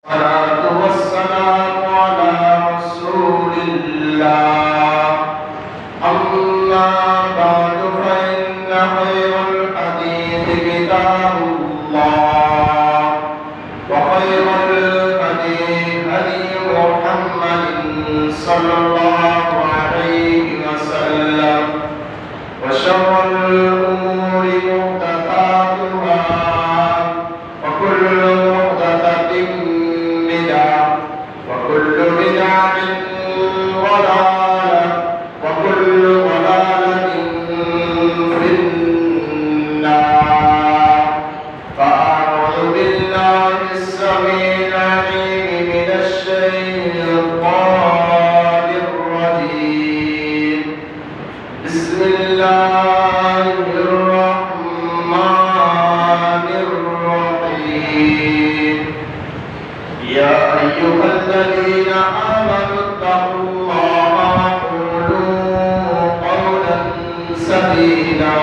الصلاة والسلام على رسول الله. أما بعد فإن خير الحديث كتاب الله، وخير الهدي هدي محمد صلى الله عليه وسلم، وشر الأمور محدثاتها، وكل محدثة بدعة، وكل بدعة ضلالة، وكل ضلالة في النار. فأعوذ بالله السميع العليم من الشيطان الرجيم. بسم الله الرحمن الرحيم. يا أيها الذين آمنوا اتقوا الله وقولوا قولا سديدا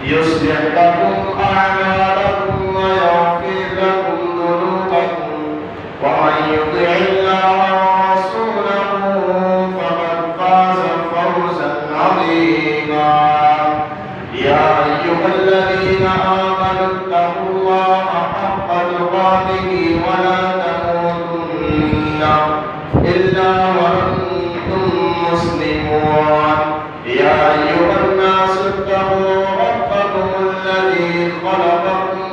يصلح لكم أعمالكم ويغفر لكم ذنوبكم، ومن يطع الله ورسوله فقد فاز فوزا عظيما. يا أيها الذين آمنوا اتقوا الله حق تقاته ولا تموتن إلا وأنتم مسلمون. يا أيها الناس اتقوا ربكم الذي خلقكم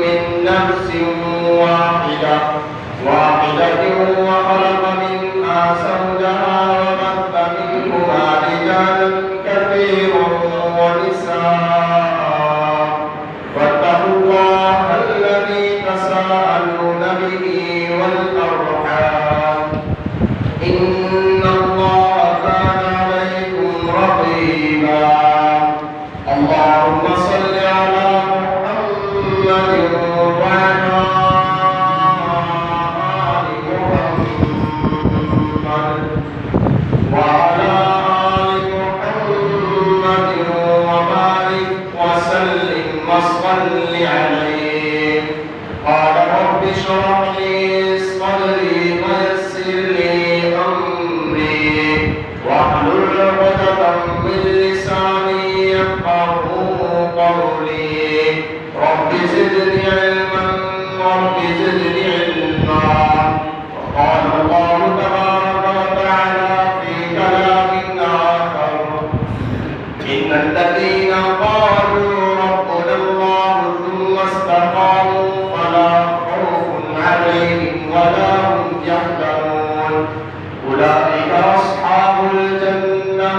من نفس واحدة وخلق منها زوجها وبث منهما رجالا كثيرا ونساء، واتقوا الله الذي تساءلون به والأرحام، إن الله كان عليكم رقيبا. اللهم صل على محمد وعلى آل محمد وعلى آل محمد وبارك وسلم وصل عليه. قال رب اشرح لي صدري ويسر لي أمري واحلل عقدة من لساني يفقهوا قولي. رب زدني علما رب زدني علما. وقال الله تبارك وتعالى في كلام آخر: إن الذين قالوا ربنا الله ثم استقاموا فلا خوف عليهم ولا هم يحزنون. أولئك أصحاب الجنة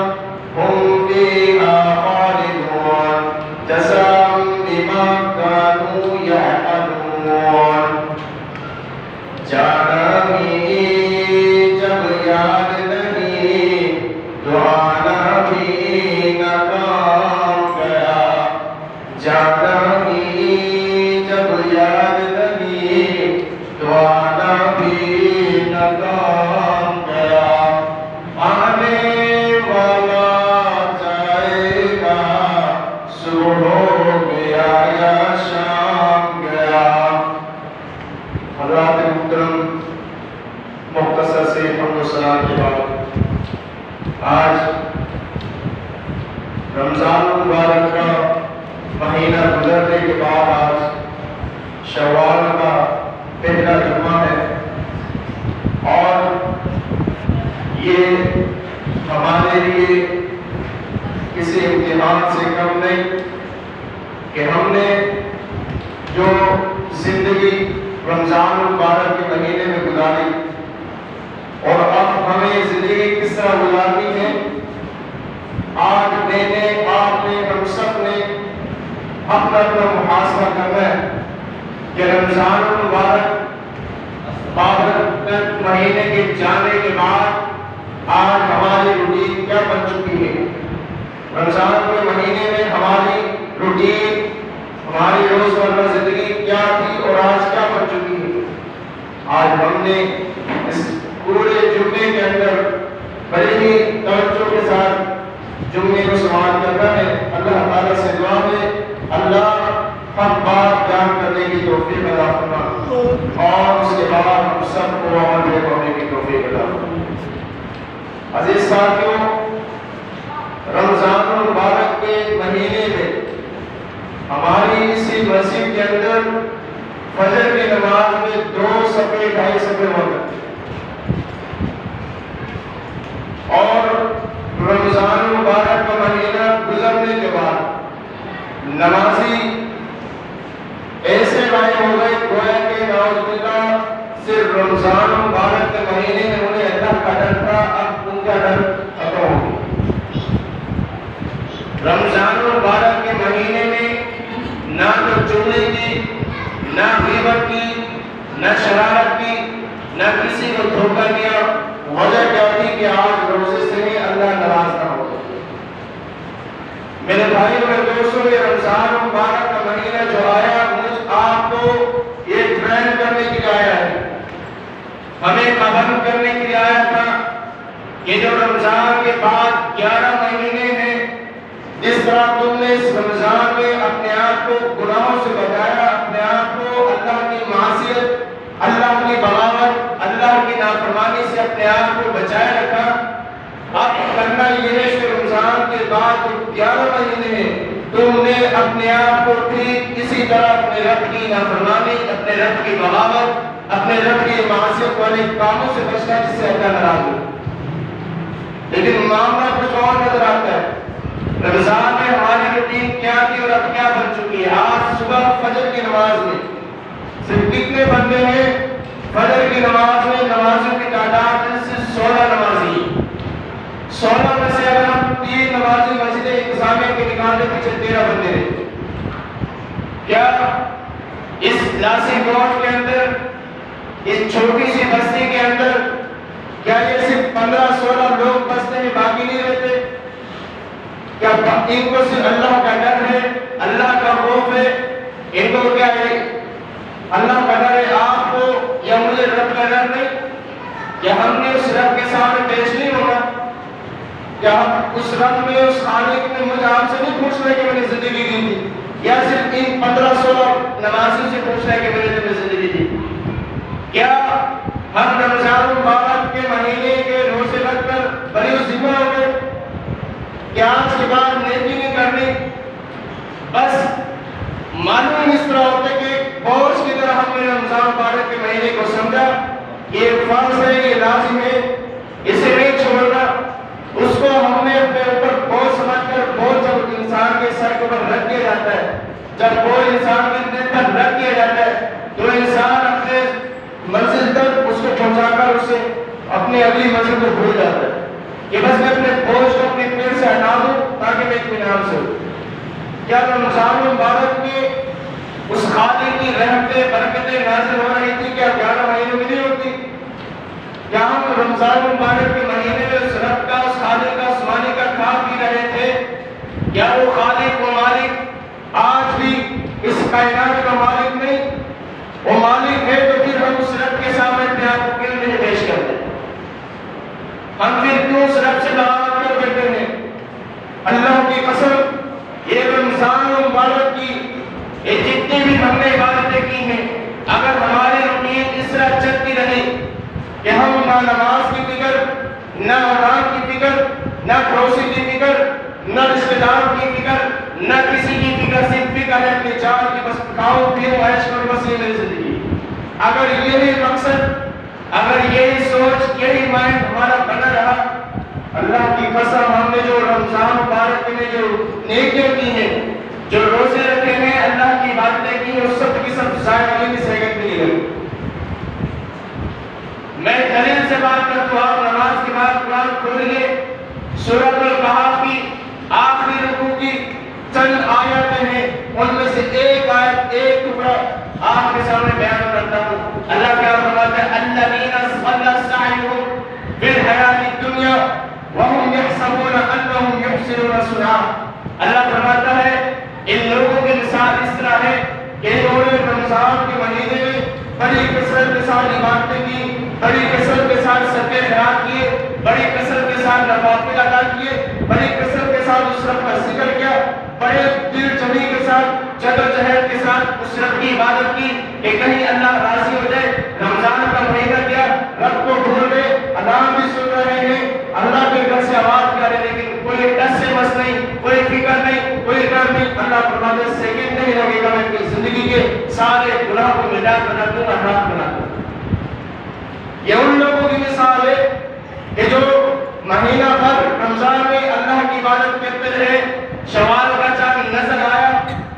هم فيها خالدون جزاء بما كانوا يعملون. جانا بھی جب یاد نہیں دعانا بھی ناکام گیا. جانا بھی جب یاد نہیں دعانا بھی ناکام گیا. آنے والا جائے گا صبح ہو گیا یا شام گیا. حضرات محترم، مختصر سے حمد و ثنا کے بعد آج رمضان المبارک کا مہینہ گزرنے کے بعد آج شوال کا پہلا جمعہ ہے، اور یہ ہمارے لیے کسی امتحان سے کم نہیں کہ ہم نے جو زندگی رمضان المبارک کے مہینے میں گزاری، اور اب ہمیں زندگی کس طرح گزارنی ہے. آج میں نے، آپ نے، ہم سب نے اپنا محاسبہ کرنا ہے کہ رمضان المبارک بابرکت مہینے کے جانے کے بعد آج ہماری روٹین کیا بن چکی ہے. رمضان کے مہینے میں ہماری روٹین، ہماری روزمرہ زندگی کیا تھی اور آج کیا بن چکی ہے. آج ہم نے اس پورے جمعے کے اندر بڑی ہی توجہ کے ساتھ جمعے کو سماعت کرنا ہے. اللہ تعالیٰ سے دعا ہے اللہ حق بات بیان کرنے کی توفیق عطا فرما اور اس کے بعد ہم سب کو عمل میں ہونے کی توفیق عطا فرما۔ عزیز ساتھیوں، رمضان المبارک کے مہینے میں ہماری اسی مسجد کے اندر فجر کی نماز میں 2 صفحے 2.5 صفحے وقت اور رمضان المبارک کا مہینہ گزرنے کے بعد نمازی ایسے غائب ہو گئے گویا کہ نعوذ باللہ صرف رمضان المبارک کے مہینے میں انہیں اللہ کا ڈر تھا، اب ان کا ڈر ختم ہو گیا۔ رمضان المبارک کے مہینے میں نہ تو چغلی کی، نہ غیبت کی، نہ شرارت کی، نہ کسی کو دھوکہ دیا۔ وجہ کیا تھی کہ آج روزے سے ہی اللہ ناراض نہ ہو۔ میرے بھائی اور دوستوں، یہ رمضان مبارک کا مہینہ جو آیا مجھ آپ کو یہ ٹرین کرنے کے لیے آیا ہے، ہمیں پابند کرنے کے لیے آیا تھا کہ جو رمضان کے بعد 11 مہینے ہیں، جس طرح تم نے اس رمضان میں اپنے آپ کو گناہوں سے بچایا، اپنے آپ کو اللہ کی معصیت، اللہ کی بغاوت، اللہ کی نافرمانی سے اپنے آپ کو بچائے رکھا، اب کرنا یہ ہے کہ رمضان کے بعد 11 مہینے ہیں، تم نے اپنے آپ کو ٹھیک اسی طرح اپنے رب کی نافرمانی، اپنے رب کی بغاوت، اپنے رب کی معصیت والے کاموں سے بچنا جس سے اللہ ناراض ہو۔ لیکن معاملہ کچھ اور نظر آتا ہے۔ رمضان میں ہماری روٹین کیا تھی اور اب کیا بن چکی ہے۔ آج صبح فجر کی نماز میں صرف کتنے بندے ہیں؟ فجر کی نماز میں نمازوں کی تعداد صرف 16 نمازی ہیں۔ 16 میں سے اگر ہم 3 نمازی مسجد انتظامیہ کے نکالنے پیچھے 13 بندے رہتے، کیا اس لاسی کوٹ کے اندر، اس چھوٹی سی بستی کے اندر، کیا یہ صرف 15-16 لوگ بستے میں باقی نہیں رہتے؟ کیا ان کو صرف اللہ کا ڈر ہے، اللہ کا خوف ہے؟ ان کو کیا ہے؟ اللہ کا ڈر ہے آپ کو یا مجھے رب کا ڈر نہیں؟ کیا ہم نے اس رب کے سامنے پیش نہیں ہونا؟ کیا ہم اس رب میں، اس خالق نے مجھے آپ سے نہیں پوچھ رہے کہ میں نے زندگی دی تھی، یا صرف ان 15-16 نمازیوں سے پوچھ رہے کہ میں نے تمہیں زندگی دی؟ کیا ہم رمضان المبارک کے مہینے کے روزے رکھ کر بڑی ذمہ ہو گئے کہ آج کے بعد نیکی نہیں کرنی؟ بس معلوم اس طرح ہوتا کہ بوجھ کی طرح ہم نے رمضان مبارک کے مہینے کو سمجھا، یہ فرض ہے، یہ لازم ہے، اسے نہیں چھوڑنا۔ اس کو ہم نے اپنے اوپر بوجھ سمجھ کر، بوجھ جب انسان کے سر کے اوپر رکھ دیا جاتا ہے، جب بوجھ انسان کے دل پر رکھ دیا جاتا ہے تو انسان اپنے منزل تک اس کو پہنچا کر اسے اپنی اگلی منزل کو بھول جاتا ہے کہ بس میں اپنے بوجھ کو اپنے پیٹ سے ہٹا دوں تاکہ میں اطمینان سے ہوں۔ کیا رمضان مبارک میں اس خالق کی رحمتیں، برکتیں نازل ہو رہی تھی؟ کیا 11 مہینوں میں نہیں ہوتی؟ کیا ہم رمضان مبارک کے مہینے میں اس رب کا، اس خالق کا، اس مالک کا کھا پی رہے تھے؟ کیا وہ خالق و مالک آج بھی اس کائنات کا مالک نہیں؟ وہ مالک ہے تو پھر ہم اس رب کے سامنے اپنے آپ کو کیوں نہیں پیش کرتے؟ ہم پھر کیوں اس رب سے بغاوت کر بیٹھے ہیں؟ اللہ کی قسم، یہ رمضان مبارک کی یہ جتنی بھی ہم نے عبادتیں کی ہیں، اگر ہماری روٹین اس طرح چلتی رہی کہ ہم نہ نماز کی فکر، نہ اذان کی فکر، نہ پڑوسی کی فکر، نہ رشتہ دار کی فکر، نہ کسی کی فکر، صرف فکر ہے اپنی جان کی، بس کھاؤ پیو عیش کرو، بس یہ میری زندگی۔ اگر یہی مقصد، اگر یہی سوچ، یہی مائنڈ ہمارا بنا رہا، اللہ کی قسم ہم نے جو رمضان مبارک میں جو نیکیاں کی ہیں، جو روزے رکھے ہیں، اللہ کی عبادتیں کی ہیں، اس سب کی سب ضائع ہونے کی سیکنڈ بھی نہیں لگی۔ میں دلیل سے بات کرتا ہوں، آپ نماز کے بعد قرآن کھولیے، سورۃ الکہف کی آخری رکوع کی چند آیتیں ہیں، ان میں سے ایک آیت، ایک ٹکڑا آپ کے سامنے بیان کرتا ہوں۔ اللہ کیا فرماتا ہے؟ الذین ضل سعیہم فی الحیاۃ الدنیا وہم یحسبون انہم یحسنون صنعا۔ اللہ فرماتا ہے ان لوگوں کی مثال اس طرح ہے کہ انہوں نے رمضان کے مہینے میں بڑی کثرت کے ساتھ عبادتیں کی، بڑی کثرت کے ساتھ صدقے خیرات کیے، بڑی کثرت کے ساتھ نوافل ادا کیے، بڑی کثرت کے ساتھ اس رب کا ذکر کیا، بڑے دل جمی کے ساتھ جدوجہد کے ساتھ اس رب کی عبادت کی کہ کہیں اللہ راضی ہو جائے. رمضان کا مہینہ کیا رب کو بھول گئے, اذان بھی سن رہے ہیں, اللہ کے گھر سے آواز کر رہے ہیں, لیکن کوئی ٹس سے بس نہیں, کوئی فکر نہیں, کوئی ڈر نہیں. اللہ فرماتے ہیں سیکنڈ نہیں لگے گا, میں اپنی زندگی کے سارے گناہ کو مٹا بنا دوں گا, حرام بنا دوں گا. یہ ان لوگوں کی مثال ہے کہ جو مہینہ بھر رمضان میں اللہ کی عبادت کرتے رہے, شوال کا چاند نظر آیا,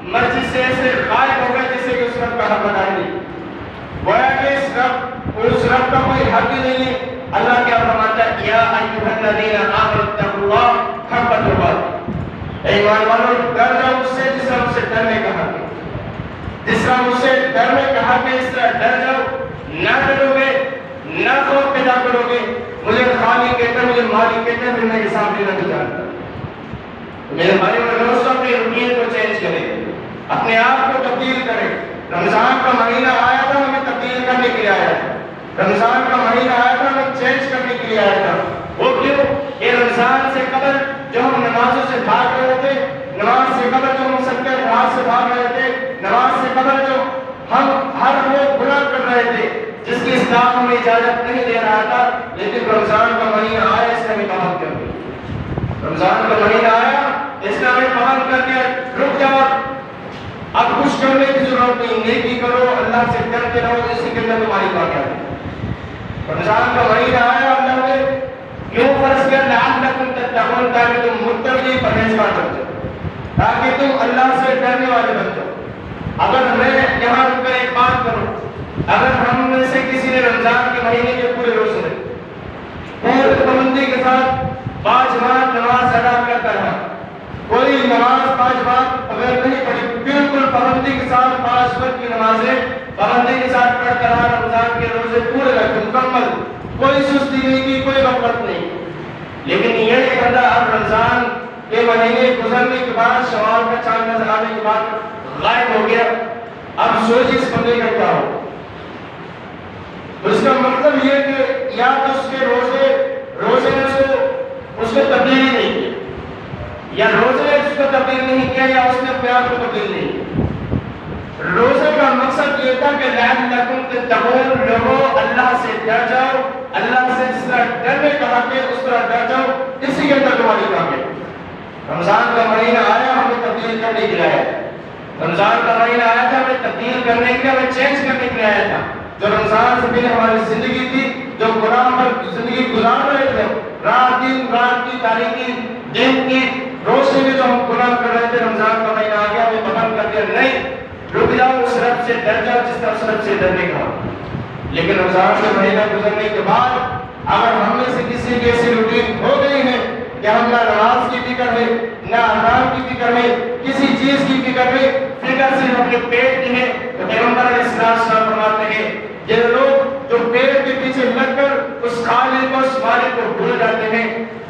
مسجد سے ایسے غائب ہو گئے جیسے کہ اس رب کا حق ادا نہیں. گویا کہ اس رب کا کوئی حق ہی نہیں ہے. اللہ کیا فرماتا ہے, یا ایھا الذین آمنوا اتقوا اللہ حق تقاۃ, اے ایمان والو ڈر جاؤ اس سے جس طرح اس سے ڈرنے کا حق ہے. جس طرح اس سے ڈرنے کا حق ہے اس طرح ڈر جاؤ. نہ ڈرو گے, نہ خوف پیدا کرو گے. مجھے خالق کہتے ہیں, مجھے مالک کہتے ہیں, پھر میں حساب لینا نہیں چاہتا. میرے بھائی اور دوستوں, اپنی روٹین کو چینج کریں, اپنے آپ کو تبدیل کریں. رمضان کا مہینہ آیا تھا, ہمیں تبدیل کرنے کے لیے آیا تھا. رمضان کا مہینہ آیا تھا, ہمیں چینج کرنے کے لیے آیا تھا. وہ کیوں کہ رمضان سے قبل جو ہم نمازوں سے بھاگ رہے تھے, نماز سے قبل جو ہم سب کے نماز سے بھاگ رہے تھے, نماز سے قبل جو ہم ہر روز گناہ کر رہے تھے جس کی اسلام ہمیں اجازت نہیں دے رہا تھا, لیکن رمضان کا مہینہ آیا, اس نے ہمیں پابند کر دیا. رمضان کا مہینہ آیا, اس نے ہمیں پابند کر دیا. رک جاؤ, اب کچھ کرنے کی ضرورت نہیں, نیکی کرو, اللہ سے ڈرتے رہو, اسی کے اندر تمہاری کامیابی ہے. رمضان کا مہینہ آیا, اللہ نے کیوں فرض کیا, لعلکم تتقون, تاکہ تم متقی پرہیزگار بن جاؤ, تاکہ تم اللہ سے ڈرنے والے بن جاؤ. اگر میں یہاں رک کر ایک بات کروں, اگر ہم میں سے کسی نے رمضان کے مہینے کے پورے روزے رکھے, پورے پابندی کے ساتھ 5 وقت نماز ادا کرتا رہا, کوئی نماز 5 وقت اگر نہیں پڑھی, بالکل پابندی کے ساتھ 5 وقت کی نمازیں پابندی کے ساتھ پڑھتا رہا, رمضان کے روزے پورے رکھے مکمل, کوئی سستی نہیں کی, کوئی غفلت نہیں. لیکن یہ بندہ اب رمضان کے مہینے گزرنے کے بعد, شوال کا چاند نظر آنے کے بعد غائب ہو گیا. اب سوچ اس بندے کا کیا ہو. اس کا مطلب یہ کہ یا تو اس کے روزے نے اس کو تبدیل نہیں کیا, یا روزے نے اس کو تبدیل نہیں کیا, یا اس نے اپنے آپ کو تبدیل نہیں کیا. روزے کا مقصد یہ تھا کہ لعلکم تتقون, لوگوں اللہ سے ڈر جاؤ, اللہ سے جس طرح ڈرنے کا حق ہے اس طرح ڈر جاؤ, اسی کے اندر تمہاری کامیابی. رمضان کا مہینہ آیا, ہمیں تبدیل کرنے کے لیے آیا. رمضان کا مہینہ آیا تھا, ہمیں تبدیل کرنے کے لیے, ہمیں چینج کرنے کے لیے آیا تھا. جو رمضان سے پہلے ہماری زندگی تھی, جو گناہ پر زندگی گزار رہے تھے, رات کی تاریکی, دن کی روشنی میں جو ہم گناہ کر رہے تھے, رمضان کا مہینہ آ گیا, ہمیں پابند کر دیا, نہیں رک جاؤ, اس رب سے ڈر جاؤ جس طرح اس رب سے ڈرنے کا. لیکن رمضان کا مہینہ گزرنے کے بعد اگر ہم میں سے کسی کی ایسی روٹین ہو گئی ہے کہ ہم نہ نماز کی فکر ہے, نہ اذان کی فکر ہے, کسی چیز کی فکر ہے, فکر صرف اپنے پیٹ کی ہے, تو پیغمبر علیہ السلام فرماتے ہیں یہ لوگ جو پیٹ کے پیچھے لگ کر اس خالق کو, اس مالک کو بھول جاتے ہیں,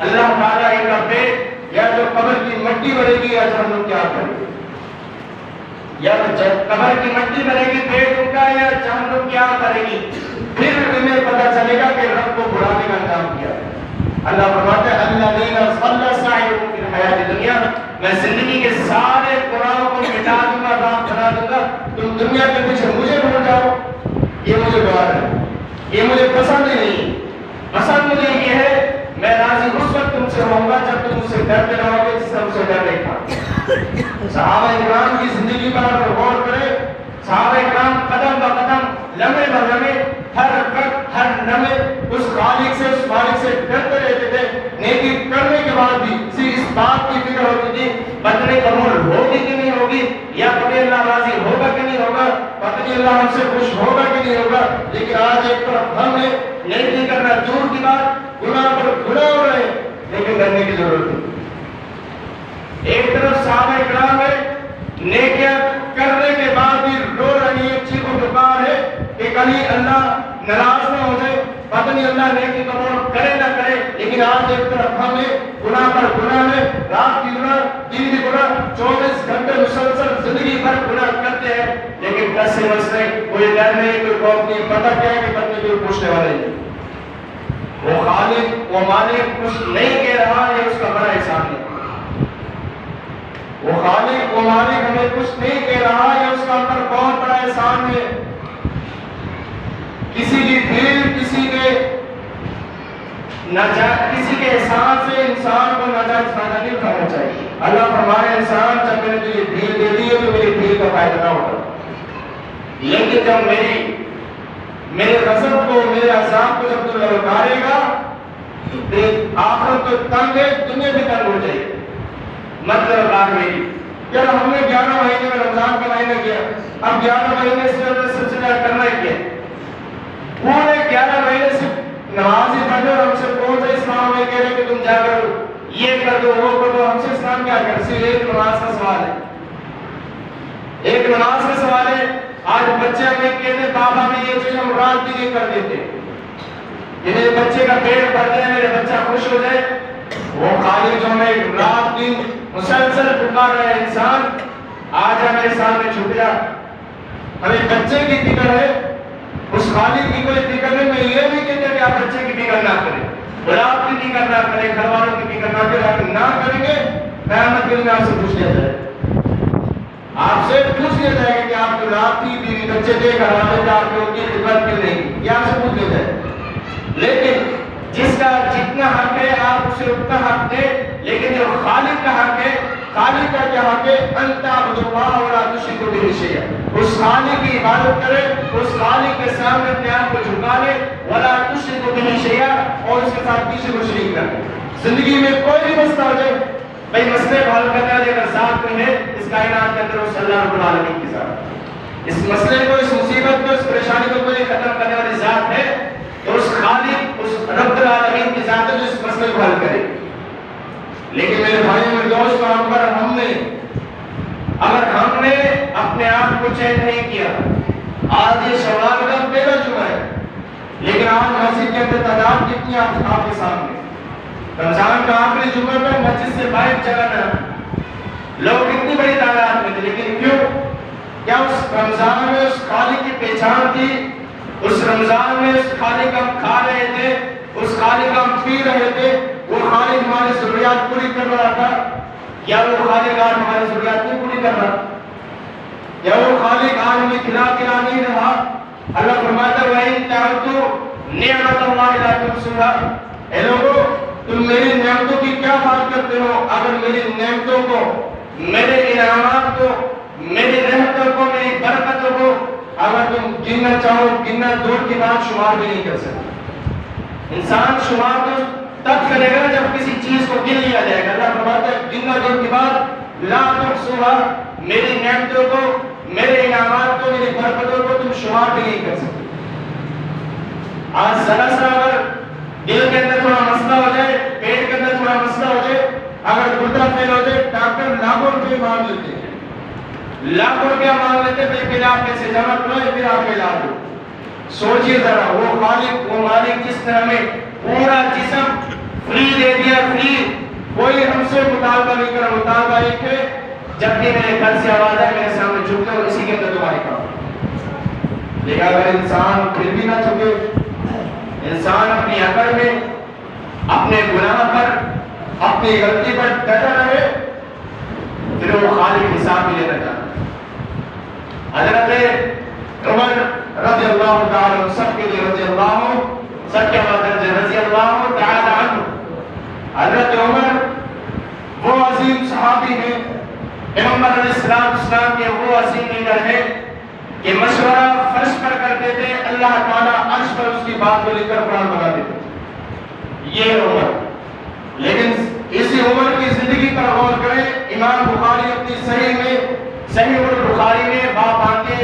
اللہ تعالیٰ ان کا پیٹ یا تو قبر کی مٹی بنے گی, یا جہنم کی آگ بنے گی. یا قبر کی مٹی بنے گی پیٹ ان کا, یا جہنم کی آگ بنے گی. پھر انہیں پتہ چلے گا کہ رب کو بھلانے کا کام کیا ہے. اللہ فرماتا ہے الذین ضل سعیہم فی الحیاۃ الدنیا, میں زندگی کے سارے گناہوں کو مٹا دوں گا, معاف کرا دوں گا, تم دنیا کے پیچھے مجھے بھول جاؤ. یہ مجھے گوار ہے, یہ مجھے پسند ہی نہیں. پسند مجھے یہ ہے, میں راضی اس وقت تم سے ہوں گا جب تم مجھ سے ڈرتے رہو گے جس طرح مجھ سے ڈر نہیں تھا. صحابہ اکرام کی زندگی پر اگر غور کریں, صحابہ اکرام قدم با قدم, لمحے با لمحے, ہر وقت ہر لمحے اس خالق سے, اس مالک سے ڈرتے رہتے تھے. نیکی کرنے کے بعد بھی صرف اس بات کی فکر ہوتی تھی بدلے قبول ہوگی کہ نہیں ہوگی, یا کبھی اللہ راضی ہوگا کہ نہیں ہوگا, پتہ نہیں اللہ ہم سے خوش ہوگا کہ نہیں ہوگا. لیکن آج ایک طرف ہم نے نیکی کرنا دور کی بات, گناہ پر گناہ ہو رہے, لیکن کرنے کی ضرورت نہیں. ایک طرف صحابہ کرام ہے, نیکیاں کرنے کے بعد بھی رو رہی ہے, چیخ و پکار ہے کہ کہیں اللہ ناراض نہ ہو جائے, پتہ نہیں اللہ نیکی قبول کرے نہ کرے. لیکن آج ایک طرف ہم نے گناہ پر گناہ ہے, رات کی گناہ, دن کی گناہ, 24 گھنٹے مسلسل زندگی بھر گناہ کرتے ہیں, لیکن دس سے بس نہیں, کوئی ڈر نہیں, کوئی خوف نہیں, پتہ کیا ہے کہ بندے کوئی پوچھنے والے نہیں. وہ خالق, وہ مالک کچھ نہیں کہہ رہا, یہ اس کا بڑا احسان ہے. وہ خالق وہ مالک ہمیں کچھ نہیں کہہ رہا ہے، اس کا ہم پر بہت بڑا احسان ہے۔ کسی کی دل کسی کے احسان سے انسان کو ناجائز فائدہ نہیں اٹھانا چاہیے۔ اللہ فرمائے انسان جب میں نے تجھے دل دے دی ہے تو میری دل کا فائدہ نہ اٹھا، لیکن جب میرے غضب کو میرے عذاب کو جب تو للکارے گا تو آخرت تو تنگ ہے، دنیا بھی تنگ ہو جائے گی۔ مطلب بات میری یار ہم نے 11 مہینے میں رمضان کا مہینہ کیا، اب 11 مہینے سے سب سے زیادہ کرنا ہے کیا؟ پورے 11 مہینے سے نماز ہی پڑھو اور ہم سے کون سا اسلام میں کہہ رہے کہ تم جا کر یہ کر دو وہ کر دو، ہم سے اسلام کیا کر؟ صرف ایک نماز کا سوال ہے، ایک نماز کا سوال ہے۔ آج بچے ہمیں کہتے ہیں بابا ہمیں یہ چیز ہم رات بھی نہیں کر دیتے، کہ میرے بچے کا پیٹ بھر جائے، میرے بچہ خوش ہو جائے۔ وہ خالق جو ہمیں رات دن مسلسل پکار رہا ہے، انسان آج ہمارے سامنے چھپ جا۔ ہمیں بچے کی فکر ہے، اس خالق کی کوئی فکر نہیں۔ میں یہ نہیں کہتا کہ آپ بچے کی فکر نہ کریں، اولاد کی فکر نہ کریں، گھر والوں کی فکر نہ کریں، اگر نہ کریں گے قیامت کے دن آپ سے پوچھ لیا جائے، آپ سے پوچھ لیا جائے گا کہ آپ جو رات کی بیوی بچے دے گھر والے تھے آپ نے ان کی خدمت کیوں نہیں کی، یہ آپ سے پوچھ لیا جائے۔ لیکن جس کا جتنا حق ہے آپ اسے اتنا حق دیں، لیکن جو خالق کا حق ہے، خالق کا کیا حق ہے؟ انت عبد اللہ ولا تشرک به شیئا، اس خالق کی عبادت کرے، اس خالق کے سامنے اپنے آپ کو جھکا لے، ولا تشرک به شیئا، اور اس کے ساتھ کسی کو شریک نہ کرے۔ زندگی میں کوئی بھی مسئلہ ہو جائے، بھئی مسئلے کو حل کرنے والے اگر ذات کوئی ہے اس کائنات کے اندر وہ اللہ رب العالمین کی ذات، اس مسئلے کو، اس مصیبت کو، اس پریشانی کو کوئی ختم کرنے والی ذات ہے تو اس خالق، اس رب العالمین کی ذات ہے جو اس مسئلے کو حل کرے۔ لیکن میرے بھائی میرے دوست، اگر ہم نے اپنے آپ کو چین نہیں کیا، آج یہ شوال کا پہلا جمعہ ہے، لیکن آج مسجد کے اندر تعداد کتنی آپ کے سامنے؟ رمضان کا آخری جمعہ پہ مسجد سے باہر جگہ نہ، لوگ اتنی بڑی تعداد میں تھے، لیکن کیوں؟ کیا اس رمضان میں اس خالق کی پہچان تھی؟ اس رمضان میں اس خالق ہم کھا رہے تھے، اس خالق ہم پی رہے تھے، وہ خالق ہماری ضروریات پوری کر رہا تھا؟ یا وہ خالق آج ہماری ضروریات نہیں پوری کر رہا؟ یا وہ خالق آج ہمیں کھلا نہیں رہا؟ اللہ فرماتا ہے وَإِن تَعُدُّوا نِعْمَتَ اللَّهِ لَا تُحْصُوهَا، اے لوگوں تم میری نعمتوں کی کیا بات کرتے ہو؟ اگر میری نعمتوں کو، میرے انعامات کو، میری رحمتوں کو، میری برکتوں کو اگر تم گننا چاہو، گننا دور کی بات، شمار بھی نہیں کر سکتے۔ انسان شمار تو تب کرے گا جب کسی چیز کو گن لیا جائے گا۔ اللہ فرماتا ہے گننا دور کی بات، لا تحصوها، میری نعمتوں کو، میرے انعامات کو، میری برکتوں کو تم شمار بھی نہیں کر سکتے۔ آج ذرا سا اگر دل کے اندر تھوڑا مسئلہ ہو جائے، پیٹ کے اندر تھوڑا مسئلہ ہو جائے، اگر گردہ فیل ہو جائے، ڈاکٹر لاکھوں روپے مانگ لیتے ہیں، لاکھوں روپیہ مانگ لیتے ہیں، پھر آپ پیسے جمع کرو، پھر آپ علاج ہو۔ سوچئے ذرا، وہ خالق، وہ مالک جس نے ہمیں پورا جسم فری دے دیا، فری، کوئی ہم سے مطالبہ نہیں کرا، مطالبہ ایک ہے جب بھی میرے گھر سے آواز آئے میرے سامنے جھک جاؤ، اسی کے اندر تمہاری کام۔ لیکن اگر انسان پھر بھی نہ جھکے، انسان اپنی عقل میں، اپنے گناہ پر، اپنی غلطی پر ڈٹا رہے، پھر وہ خالق حساب بھی لینا چاہتا ہے۔ حضرت عمر رضی اللہ تعالیٰ عنہ، سب کے لیے رضی اللہ عنہ، سب کے بعد رضی اللہ تعالیٰ عنہ، حضرت عمر وہ عظیم صحابی ہیں، پیغمبر علیہ السلام کے وہ عظیم لیڈر ہیں کہ مشورہ فرش پر کرتے تھے، اللہ تعالیٰ عرش پر اس کی بات کو لکھ کر قرآن بنا دیتے تھے۔ یہ عمر، لیکن اسی عمر کی زندگی پر غور کریں۔ امام بخاری اپنی صحیح البخاری میں باب آتے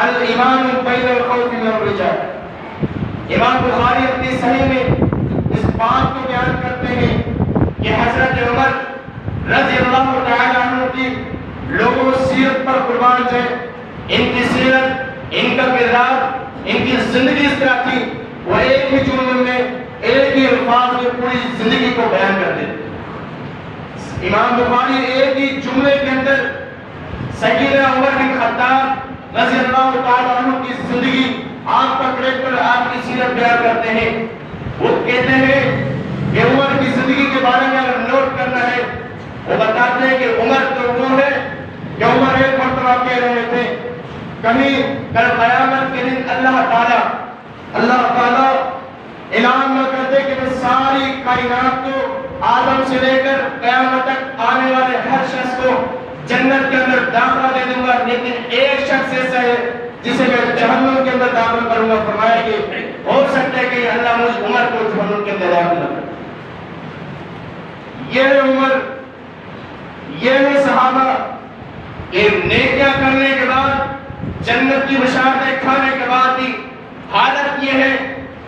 الایمان بین الخوف من الرجال، امام بخاری اپنی صحیح میں اس بات کو بیان کرتے ہیں کہ حضرت عمر رضی اللہ تعالیٰ عنہ کی لوگوں سیرت پر قربان جائے، ان کی سیرت، ان کا کردار، ان کی زندگی اس طرح تھی، وہ ایک ہی جملے میں، ایک ہی الفاظ میں پوری زندگی کو بیان کر دیتے۔ امام بخاری ایک ہی جملے کے اندر سیدنا عمر بن خطاب رضی اللہ تعالیٰ عنہ کی زندگی، آپ کا کریکٹر، آپ کی سیرت بیان کرتے ہیں۔ وہ کہتے ہیں کہ عمر کی زندگی کے بارے میں اگر نوٹ کرنا ہے، وہ بتاتے ہیں کہ عمر تو کہہ رہے تھے کہیں کل قیامت کے دن اللہ تعالیٰ اعلان نہ کرتے کہ میں ساری کائنات کو آدم سے لے کر قیامت تک آنے والے ہر شخص کو جنت کے اندر داخلہ دے دوں گا، لیکن ایک شخص ایسا ہے جسے میں جہنم کے اندر داخل کروں گا. فرمایا کہ ہو سکتا ہے کہ اللہ مجھ عمر کو جہنم کے اندر داخل کرے. یہ ہے عمر، یہ ہے صحابہ کہ نیکیاں کرنے کے بعد جنت کی بشارتیں کھانے کے بعد بھی حالت یہ ہے،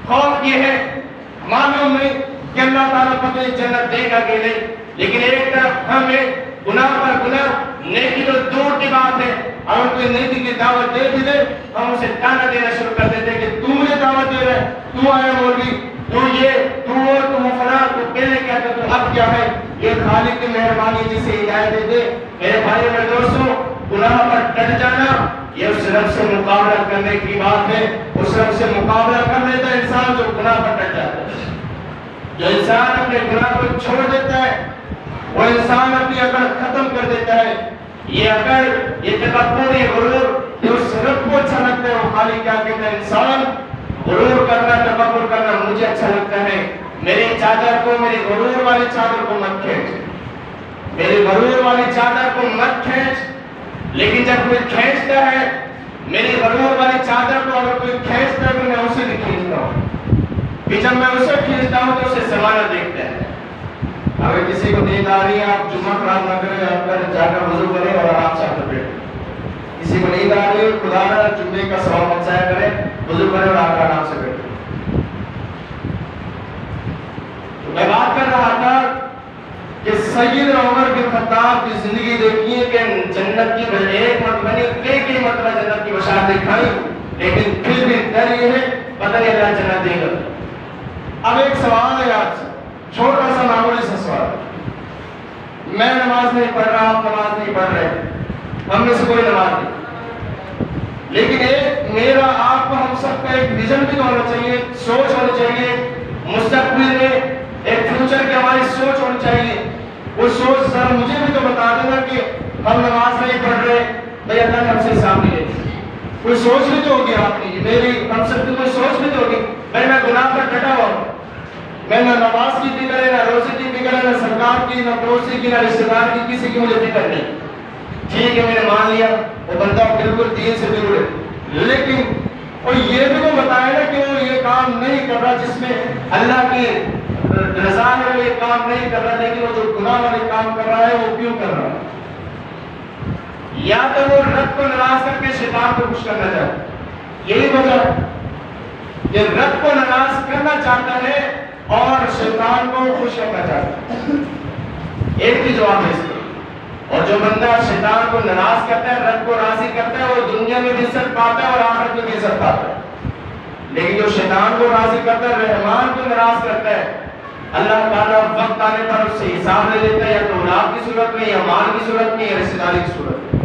خوف یہ ہے، معلوم نہیں کہ اللہ تعالیٰ پتہ جنت دے گا کہ نہیں، لیکن ایک طرف ہمیں گناہ پر گناہ، نیکی تو دور کی بات ہے، اگر کوئی نیکی کی دعوت دے بھی دے ہم اسے تانا دینا شروع کر دیتے کہ تو مجھے دعوت دے رہا ہے، تو آیا مولوی، تو یہ، تو وہ، تو فلاں، تو پہلے کیا تھا، تو اب کیا ہے. یہ خالق کی مہربانی جسے ہدایت دے دے. میرے بھائی اور دوستوں، گناہ پر ڈٹ جانا یہ اس رب سے مقابلہ کرنے کی بات ہے. اس رب سے مقابلہ کر لیتا ہے انسان جو گناہ پر ڈٹ جاتا ہے. جو انسان اپنے گناہ کو چھوڑ دیتا ہے وہ انسان اپنی عقل ختم کر دیتا ہے. یہ عقل، یہ تکبر، یہ غرور، یہ اس رب کو اچھا لگتا ہے. وہ خالی کیا کہتا ہے، انسان غرور کرنا، تکبر کرنا مجھے اچھا لگتا ہے، میری چادر کو، میری غرور والی چادر کو مت کھینچ، میری غرور والی چادر کو مت کھینچ. لیکن جب کوئی کھینچتا ہے میری غرور والی چادر کو، اگر کوئی کھینچتا ہے تو میں اسے بھی کھینچتا ہوں. کہ جب میں اسے کھینچتا ہوں تو اسے زمانہ دیکھتا ہے. اگر کسی کو نیند آ رہی ہے آپ جمعہ خراب نہ کریں، آپ گھر جا کر وضو کریں اور آرام سے آپ بیٹھیں. کسی کو نیند آ رہی ہے خدا نہ جمعے کا ثواب مت ضائع کریں، وضو کریں اور آپ آرام سے بیٹھیں. میں بات کر رہا تھا کہ سیدنا عمر بن خطاب کی زندگی دیکھیے کہ جنت کی ایک مرتبہ نہیں کئی مرتبہ جنت کی بشارت دکھائی، لیکن پھر بھی ڈر یہ ہے پتہ نہیں اللہ جنت دے گا. اب ایک سوال ہے آپ سے، چھوٹا سا معمولی سا سوال. میں نماز نہیں پڑھ رہا، آپ نماز نہیں پڑھ رہے، ہم میں سے کوئی نماز نہیں، لیکن ایک میرا آپ کو ہم سب کا ایک ویژن بھی ہونا چاہیے، سوچ ہونی چاہیے. مستقبل میں ایک فیوچر کی ہماری سوچ ہونی چاہیے. وہ سوچ ذرا مجھے بھی تو بتا دینا کہ ہم نماز نہیں پڑھ رہے، بھائی اللہ نے ہم سے حساب نہیں لیتے. کوئی سوچ بھی تو ہوگی آپ کی، میری ہم سب کی کوئی سوچ بھی تو ہوگی. بھائی میں گناہ پر ڈٹا ہوا ہوں، میں نہ نماز کی فکر ہے، نہ روزے کی فکر ہے، نہ سرکار کی، نہ پڑوسی کی، نہ رشتہ دار کی، کسی کی مجھے فکر نہیں. ٹھیک ہے میں نے مان لیا وہ بندہ بالکل دین سے دور ہے، لیکن اور یہ بھی تو بتائے نا کہ وہ یہ کام نہیں کر رہا جس میں اللہ کی رضا ہے، وہ یہ کام نہیں کر رہا، لیکن وہ جو گناہ والے کام کر رہا ہے وہ کیوں کر رہا ہے؟ یا تو وہ رب کو ناراض کر کے شیطان کو خوش کرنا چاہتا ہے. یہی وجہ کہ رب کو ناراض کرنا چاہتا ہے اور شیطان کو خوش کرنا چاہتا ہے. ایک ہی جواب ہے اس کا. اور جو بندہ شیطان کو ناراض کرتا ہے، رب کو راضی کرتا ہے، وہ دنیا میں بھی عزت پاتا ہے اور آخرت میں بھی عزت پاتا ہے. لیکن جو شیطان کو راضی کرتا ہے، رحمان کو ناراض کرتا ہے، اللہ تعالیٰ وقت آنے پر اس سے حساب لے لیتا ہے، یا تو اولاد کی صورت میں، یا مال کی صورت میں، یا رشتہ داری کی صورت میں.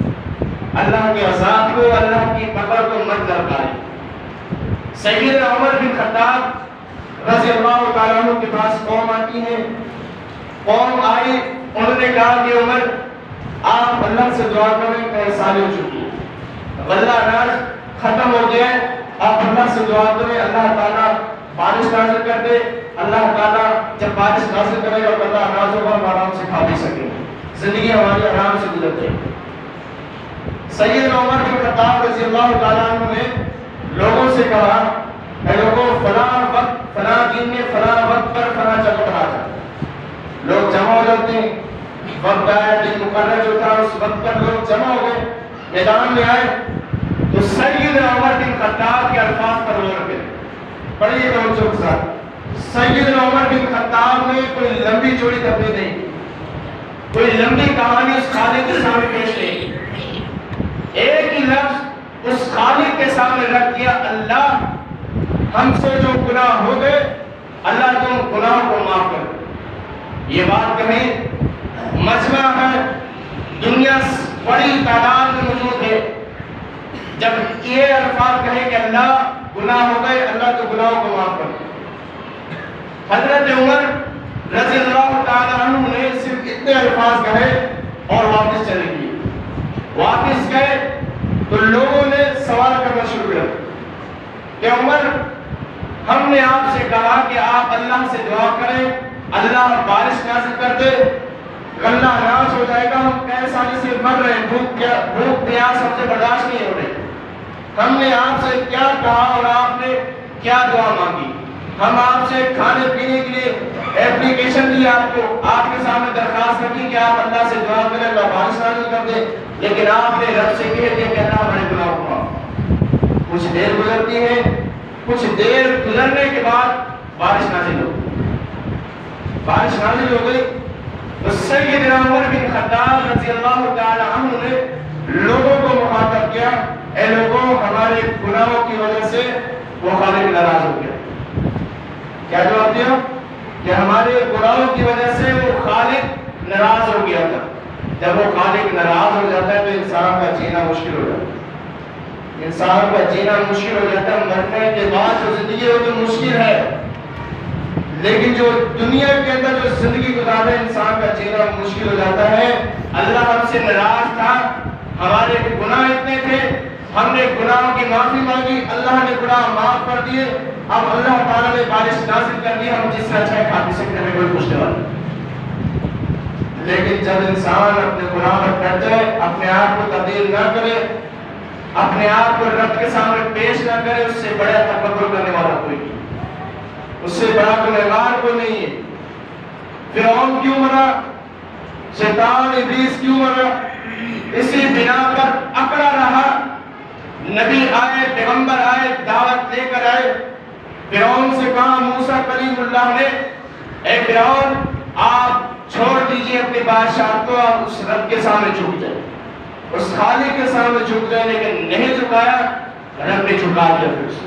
اللہ کے عذاب کو، اللہ کی پکڑ کو مت درکارے. سیدنا عمر بن خطاب رضی اللہ تعالیٰ عنہ کے پاس قوم آتی ہے. قوم آئی، انہوں نے کہا کہ عمر آپ اللہ سے دعا کریں، کئی سالیں ہو چکی ہیں، غلہ اناج ختم ہو گیا ہے، آپ اللہ سے دعا کریں اللہ تعالیٰ بارش نازل کر دے. اللہ تعالیٰ جب بارش نازل کرے گا اللہ اناج ہوگا، ہم آرام سے کھا بھی سکیں، زندگی ہماری آرام سے گزر جائے گی. سیدنا عمر بن خطاب رضی اللہ تعالیٰ عنہ نے لوگوں سے کہا اے لوگوں فلاں وقت فلاں دن میں فلاں وقت پر فلاں جگہ پر آ جاؤ. لوگ جمع ہو جاتے ہیں، وقت آیا دن مقرر جو تھا اس وقت پر لوگ جمع ہو گئے، میدان میں آئے تو سیدنا عمر بن خطاب کے الفاظ پر غور کریں. پڑھیے توجہ کے ساتھ. سیدنا عمر بن خطاب نے کوئی لمبی چوڑی تقریر نہیں، کوئی لمبی کہانی اس خالق کے سامنے پیش نہیں. ایک ہی لفظ اس خالق کے سامنے رکھ دیا، اللہ ہم سے جو گناہ ہو گئے اللہ تم گناہ کو معاف کر. یہ بات کہیں مجمع ہے، دنیا بڑی تعداد میں موجود ہے، جب یہ الفاظ کہیں کہ اللہ گناہ ہو گئے اللہ تو گناہوں کو معاف کر. حضرت عمر رضی اللہ تعالیٰ عنہ نے صرف اتنے الفاظ کہے اور واپس چلے گئے. واپس گئے تو لوگوں نے سوال کرنا شروع کیا کہ عمر ہم نے آپ سے کہا کہ آپ اللہ سے دعا کریں، اللہ بارش نازل کر دے، غلہ اناج ہو جائے گا، ہم آسانی سے مر رہے ہیں، بھوک پیاس ہم سے برداشت نہیں ہو رہی، ہم نے آپ سے کیا کہا اور آپ نے کیا دعا مانگی، ہم آپ سے کھانے پینے کے لیے اپلیکیشن دی، آپ کو آپ کے سامنے درخواست رکھی کہ آپ اللہ سے دعا کریں، اللہ بارش نازل کر دے، لیکن آپ نے رب سے کہہ دیا کہ اللہ ہمارے گناہ کو معاف۔ کچھ دیر گزرتی ہے، کچھ دیر گزرنے کے بعد بارش نازل ہو گئی تو سیدنا عمر بن خطاب رضی اللہ تعالی عنہ نے لوگوں کو مخاطب کیا، اے لوگوں ہمارے گناہوں کی وجہ سے وہ خالق ناراض ہو گیا۔ کیا جواب دیا؟ کہ ہمارے گناہوں کی وجہ سے وہ خالق ناراض ہو گیا تھا۔ جب وہ خالق ناراض ہو جاتا ہے تو انسان کا جینا مشکل ہو جاتا ہے، انسان کا جینا مشکل ہو جاتا ہے۔ مرنے کے بعد جو زندگی ہو تو مشکل ہے، لیکن جو دنیا کے اندر جو زندگی گزارے انسان کا جینا مشکل ہو جاتا ہے۔ اللہ ہم سے ناراض تھا، ہمارے گناہ اتنے تھے، ہم نے گناہوں کی معافی مانگی، اللہ نے گناہ معاف کر دیے، اب اللہ تعالیٰ نے بارش نازل کر دی، ہم جس سے اچھا کھا پی سکتے ہیں، کوئی پوچھنے والا۔ لیکن جب انسان اپنے گناہ پر ڈٹ جائے، اپنے آپ کو تبدیل نہ کرے، اپنے آپ کو رب کے سامنے پیش نہ کرے، اس سے بڑا تکبر کرنے والا کوئی نہیں، اس سے بڑا گنہگار کوئی نہیں ہے۔ فرعون کیوں مرا؟ شیطان ابلیس کیوں مرا؟ اسی بنا پر اکڑا رہا۔ نبی آئے، پیغمبر آئے، دعوت لے کر آئے، فرعون سے کہا موسیٰ کلیم اللہ نے، اے فرعون آپ چھوڑ دیجئے اپنی بادشاہ کو، آپ اس رب کے سامنے جھک جائے، اس خالق کے سامنے جھک جائے، لیکن نہیں جھکایا، رب نے جھکا دیا پھر اسے،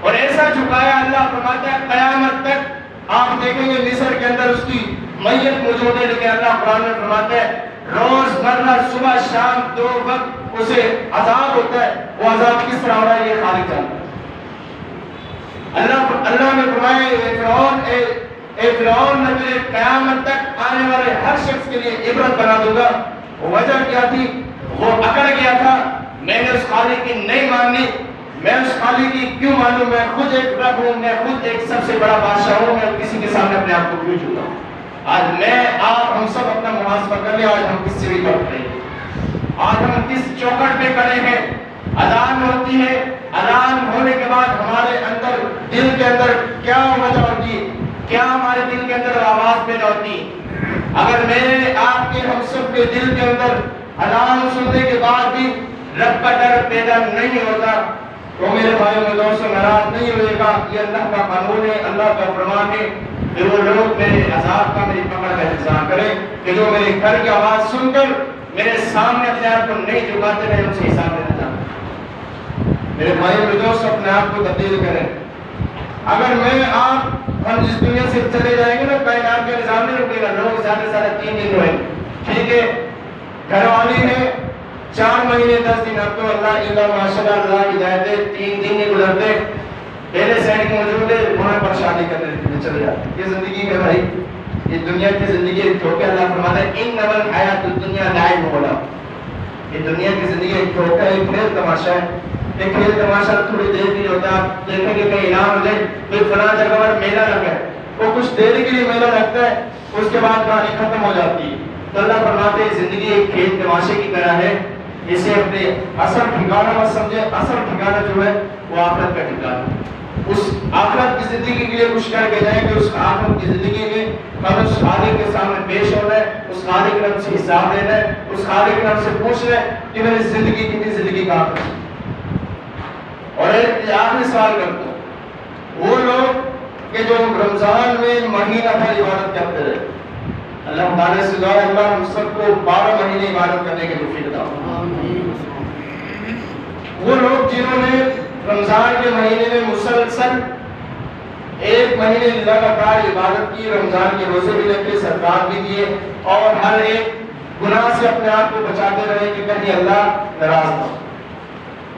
اور ایسا جھکایا اللہ فرماتا ہے قیامت تک آپ دیکھیں گے مصر کے اندر اس کی میت موجود ہے، لیکن اللہ قرآن میں فرماتا ہے روز مرہ صبح شام دو وقت اسے عذاب ہوتا ہے، وہ عذاب کس طرح ہو رہا ہے یہ خالق جانتا ہے۔ اللہ نے فرمایا اے فرعون میں تجھے قیامت تک آنے والے ہر شخص کے لیے عبرت بنا دوں گا۔ وجہ کیا تھی؟ وہ اکڑ گیا تھا، میں نے اس خالق کی نہیں مانی، میں اس خالق کی کیوں مانوں، میں خود ایک رب ہوں، میں خود ایک سب سے بڑا بادشاہ ہوں، میں کسی کے سامنے اپنے آپ کو کیوں جھکا ہوں۔ آج میں آپ ہم سب اپنا محاسبہ کر لیں، آج ہم کس سے بھی بات کریں، آج ہم کس چوکٹ پہ کھڑے ہیں۔ اذان ہوتی ہے، اذان ہونے کے بعد ہمارے اندر دل کے اندر کیا وجہ ہوتی ہے، کیا ہمارے دل کے اندر آواز پیدا ہوتی ہے؟ اگر میرے آپ کے ہم سب کے دل کے اندر اذان سننے کے بعد بھی رب کا ڈر پیدا نہیں ہوتا تو میرے بھائی میں دوستوں ناراض نہیں ہوئے گا، یہ اللہ کا قانون ہے، اللہ کا فرمان ہے کہ وہ لوگ میرے عذاب کا، میری پکڑ کا انتظار کریں کہ جو میرے گھر کی آواز سن کر میرے سامنے اپنے آپ کو نہیں جھکاتے، میں ان سے حساب لینا چاہتا ہوں۔ میرے بھائی میں دوست اپنے آپ کو تبدیل کریں۔ اگر میں آپ ہم جس دنیا سے چلے جائیں گے نا، کائنات کا نظام نہیں رکے گا، لوگ زیادہ سے زیادہ 3 دن ہوئے، ٹھیک ہے، گھر والی ہے 4 مہینے 10 دن، اب تو اللہ ماشاءاللہ اللہ ہدایت ہے، 3 دن نہیں گزرتے پہلے سینک موجود ہے، انہیں پریشانی کرنے کے لیے چلے جاتے۔ یہ زندگی ہے بھائی، یہ دنیا کی زندگی ایک دھوکہ، اللہ فرماتا ہے انما الحیات الدنیا لعب و لہو، یہ دنیا کی زندگی ایک دھوکہ ہے، ایک کھیل تماشا ہے۔ ایک کھیل تماشا تھوڑی دیر کے لیے ہوتا ہے، آپ دیکھیں گے کہیں اعلان ہو جائے کوئی فلاں جگہ پر میلہ لگا ہے، وہ کچھ دیر کے لیے میلہ لگتا ہے، اس کے بعد کہانی ختم ہو جاتی ہے۔ تو اللہ فرماتے ہیں زندگی ایک کھیل تماشے کی طرح ہے، اسے اپنے اصل ٹھکانہ مت سمجھے، اصل ٹھکانہ جو ہے وہ آخرت کا ٹھکانہ، اس آخرت کی زندگی کے لیے کچھ کر کے جائیں کہ اس آخرت کی زندگی میں ہم اس خالق کے سامنے پیش ہونا ہے، اس خالق کے رب سے حساب لینا ہے، اس خالق کے رب سے پوچھنا ہے کہ میں نے زندگی کتنی زندگی کا آخر۔ اور ایک آخری سوال کرتا ہوں، وہ لوگ کہ جو رمضان میں مہینہ بھر عبادت کرتے رہے، اللہ تعالیٰ سے دعا ہے اللہ ہم سب کو 12 مہینے عبادت کرنے کے توفیق عطا فرمائے۔ وہ لوگ جنہوں نے رمضان کے مہینے میں مسلسل 1 مہینے لگاتار عبادت کی، رمضان کے روزے بھی رکھے، صدقات بھی دیے، اور ہر ایک گناہ سے اپنے آپ کو بچاتے رہے کہ کہیں اللہ ناراض نہ ہو۔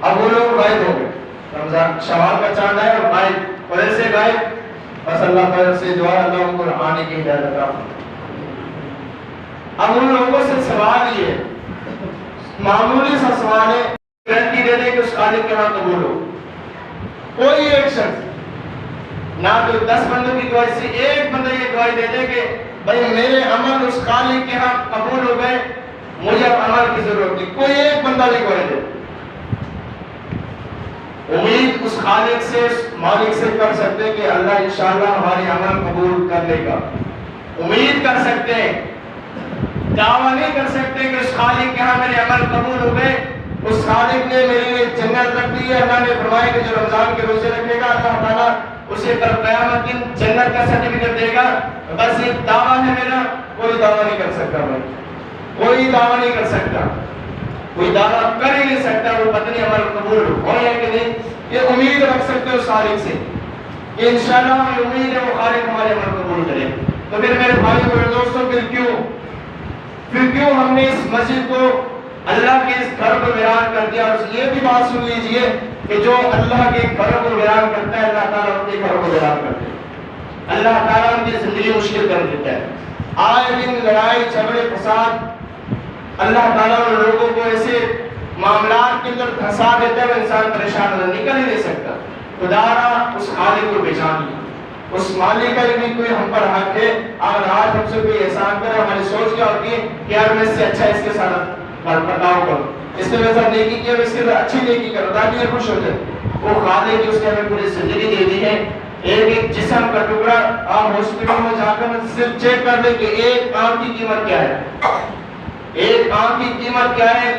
اب وہ لوگ غائب ہو گئے، رمضان شوال کا چاند ہے اور غائب، اور ایسے غائب، بس اللہ تعالیٰ سے دعا اللہ ان کو آنے کی ہدایت عطا فرمائے۔ اب ان لوگوں سے سوال یہ معمولی سا سوال ہے، دے دے کہ اس خالق کے ہاں قبول ہو. کوئی ایک شخص نہ تو 10 بندوں کی گواہی سے ایک بندہ یہ گواہی دے دے کہ بھائی میرے عمل اس خالق کے ہاں قبول ہو گئے, مجھے اب عمل کی ضرورت نہیں. کوئی ایک بندہ بھی گواہی دے. امید اس خالق سے, اس مالک سے کر سکتے ہیں کہ اللہ انشاءاللہ ہمارے عمل قبول کر لے گا. امید کر سکتے ہیں, دعویٰ نہیں کر سکتے کہ اس خالق کے ہاں میرے عمل قبول ہو گئے, اس خالق نے میرے لیے جنت رکھ دی ہے. اللہ نے فرمایا کہ جو رمضان کے روزے رکھے گا اللہ تعالیٰ اسے کل قیامت دن جنت کا سرٹیفکیٹ دے گا. بس یہ دعویٰ ہے میرا. کوئی دعویٰ نہیں کر سکتا بھائی, کوئی دعویٰ نہیں کر سکتا, کوئی دعویٰ کر ہی نہیں سکتا وہ پتہ نہیں عمل قبول ہو ہے کہ نہیں. یہ امید رکھ سکتے ہو اس خالق سے کہ انشاءاللہ ہمیں امید ہے وہ خالق ہمارے عمل قبول کرے. تو پھر میرے بھائی اور دوستوں پھر کیوں ہم نے اس مسجد کو اللہ کے اس گھر کو ویران کر دیا. اور یہ بھی بات سن لیجئے کہ جو اللہ کے گھر کو ویران کرتا ہے اللہ تعالیٰ ان کے گھر کو ویران کرتا ہے. اللہ تعالیٰ ان کی زندگی مشکل کر دیتا ہے. آئے دن لڑائی جھگڑے فساد اللہ تعالیٰ ان لوگوں کو ایسے معاملات کے اندر پھنسا دیتا ہے وہ انسان پریشان نکل ہی نہیں سکتا. خدا اس خالق کو پہچانیے, اس مالک کا بھی کوئی ہم پر حق ہے. اگر آج ہم سے کوئی احسان کرے ہماری سوچ کیا ہوتی ہے کہ یار میں اس سے اچھا اس کے ساتھ برتاؤ کروں, اس نے میرے ساتھ نیکی کیا اس کے ساتھ اچھی نیکی کروں تاکہ یہ خوش ہو جائے. وہ خالق کی اس نے ہمیں پوری زندگی دے دی ہے. ایک جسم کا ٹکڑا آپ ہاسپٹل میں جا کر صرف چیک کر لیں کہ ایک آنکھ کی قیمت کیا ہے, ایک آنکھ کی قیمت کیا ہے,